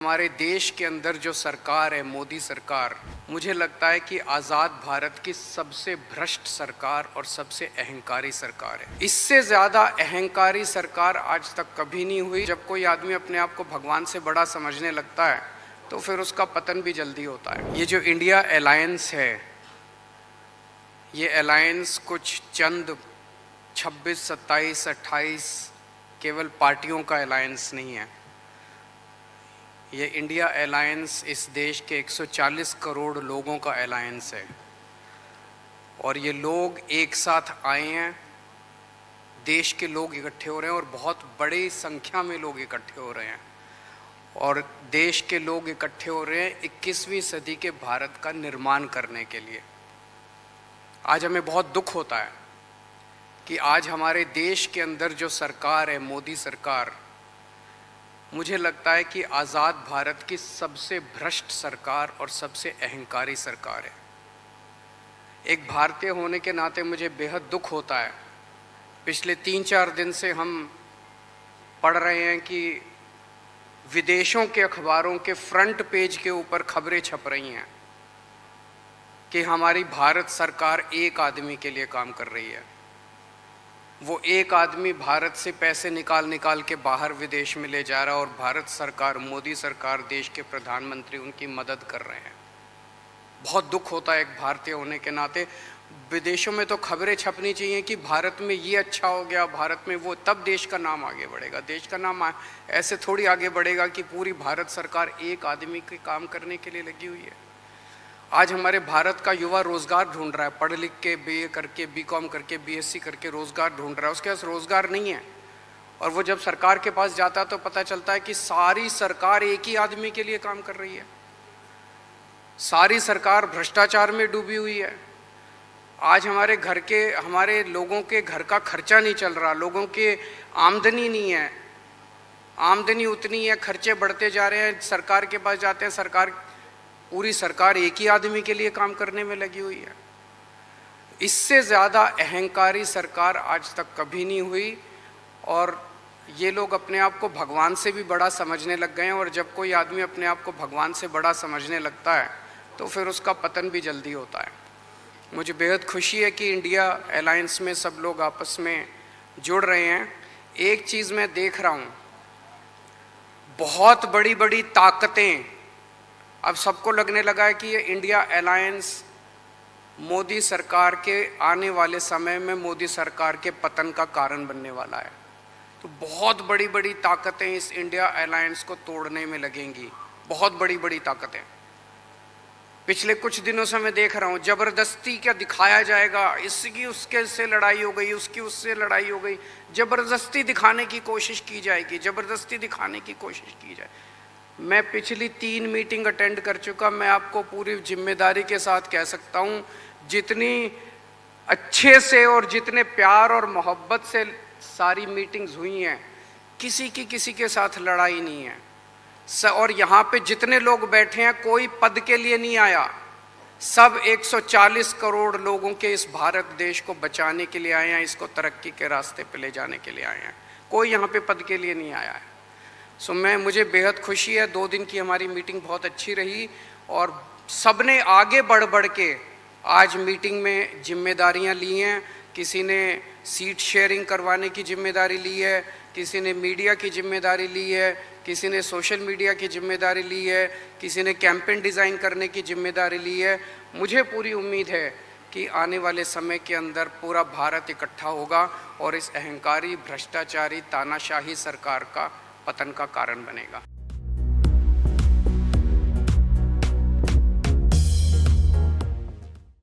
हमारे देश के अंदर जो सरकार है, मोदी सरकार, मुझे लगता है कि आज़ाद भारत की सबसे भ्रष्ट सरकार और सबसे अहंकारी सरकार है। इससे ज़्यादा अहंकारी सरकार आज तक कभी नहीं हुई। जब कोई आदमी अपने आप को भगवान से बड़ा समझने लगता है तो फिर उसका पतन भी जल्दी होता है। ये जो इंडिया अलायंस है, ये अलायंस कुछ चंद 26, 27, 28 केवल पार्टियों का अलायंस नहीं है। ये इंडिया अलायंस इस देश के 140 करोड़ लोगों का अलायंस है और ये लोग एक साथ आए हैं। देश के लोग इकट्ठे हो रहे हैं और बहुत बड़ी संख्या में लोग इकट्ठे हो रहे हैं और देश के लोग इकट्ठे हो रहे हैं 21वीं सदी के भारत का निर्माण करने के लिए। आज हमें बहुत दुख होता है कि आज हमारे देश के अंदर जो सरकार है, मोदी सरकार, मुझे लगता है कि आज़ाद भारत की सबसे भ्रष्ट सरकार और सबसे अहंकारी सरकार है। एक भारतीय होने के नाते मुझे बेहद दुख होता है। पिछले 3-4 दिन से हम पढ़ रहे हैं कि विदेशों के अखबारों के फ्रंट पेज के ऊपर खबरें छप रही हैं कि हमारी भारत सरकार एक आदमी के लिए काम कर रही है। वो एक आदमी भारत से पैसे निकाल के बाहर विदेश में ले जा रहा है और भारत सरकार, मोदी सरकार, देश के प्रधानमंत्री उनकी मदद कर रहे हैं। बहुत दुख होता है एक भारतीय होने के नाते। विदेशों में तो खबरें छपनी चाहिए कि भारत में ये अच्छा हो गया, भारत में वो, तब देश का नाम आगे बढ़ेगा। देश का नाम ऐसे थोड़ी आगे बढ़ेगा कि पूरी भारत सरकार एक आदमी के काम करने के लिए लगी हुई है। आज हमारे भारत का युवा रोज़गार ढूंढ रहा है, पढ़ लिख के बीए करके, बीकॉम करके, बीएससी करके रोज़गार ढूंढ रहा है। उसके पास रोज़गार नहीं है और वो जब सरकार के पास जाता है तो पता चलता है कि सारी सरकार एक ही आदमी के लिए काम कर रही है। सारी सरकार भ्रष्टाचार में डूबी हुई है। आज हमारे लोगों के घर का खर्चा नहीं चल रहा, लोगों के आमदनी नहीं है, आमदनी उतनी है, खर्चे बढ़ते जा रहे हैं। सरकार के पास जाते हैं, पूरी सरकार एक ही आदमी के लिए काम करने में लगी हुई है। इससे ज़्यादा अहंकारी सरकार आज तक कभी नहीं हुई और ये लोग अपने आप को भगवान से भी बड़ा समझने लग गए हैं और जब कोई आदमी अपने आप को भगवान से बड़ा समझने लगता है तो फिर उसका पतन भी जल्दी होता है। मुझे बेहद खुशी है कि इंडिया अलायंस में सब लोग आपस में जुड़ रहे हैं। एक चीज़ मैं देख रहा हूँ, बहुत बड़ी बड़ी ताकतें, अब सबको लगने लगा है कि ये इंडिया अलायंस मोदी सरकार के आने वाले समय में मोदी सरकार के पतन का कारण बनने वाला है। तो बहुत बड़ी बड़ी ताकतें इस इंडिया अलायंस को तोड़ने में लगेंगी, बहुत बड़ी बड़ी ताकतें। पिछले कुछ दिनों से मैं देख रहा हूँ ज़बरदस्ती क्या दिखाया जाएगा, इसकी उसके से लड़ाई हो गई, उसकी उससे लड़ाई हो गई, ज़बरदस्ती दिखाने की कोशिश की जाएगी, ज़बरदस्ती दिखाने की कोशिश की जाए। मैं पिछली 3 मीटिंग अटेंड कर चुका। मैं आपको पूरी जिम्मेदारी के साथ कह सकता हूँ, जितनी अच्छे से और जितने प्यार और मोहब्बत से सारी मीटिंग्स हुई हैं, किसी के साथ लड़ाई नहीं है। और यहाँ पे जितने लोग बैठे हैं कोई पद के लिए नहीं आया, सब 140 करोड़ लोगों के इस भारत देश को बचाने के लिए आए हैं, इसको तरक्की के रास्ते पे ले जाने के लिए आए हैं। कोई यहाँ पे पद के लिए नहीं आया है। मुझे बेहद खुशी है। 2 दिन की हमारी मीटिंग बहुत अच्छी रही और सबने आगे बढ़ के आज मीटिंग में जिम्मेदारियां ली हैं। किसी ने सीट शेयरिंग करवाने की जिम्मेदारी ली है, किसी ने मीडिया की जिम्मेदारी ली है, किसी ने सोशल मीडिया की जिम्मेदारी ली है, किसी ने कैंपेन डिज़ाइन करने की जिम्मेदारी ली है। मुझे पूरी उम्मीद है कि आने वाले समय के अंदर पूरा भारत इकट्ठा होगा और इस अहंकारी, भ्रष्टाचारी, तानाशाही सरकार का पतन का कारण बनेगा।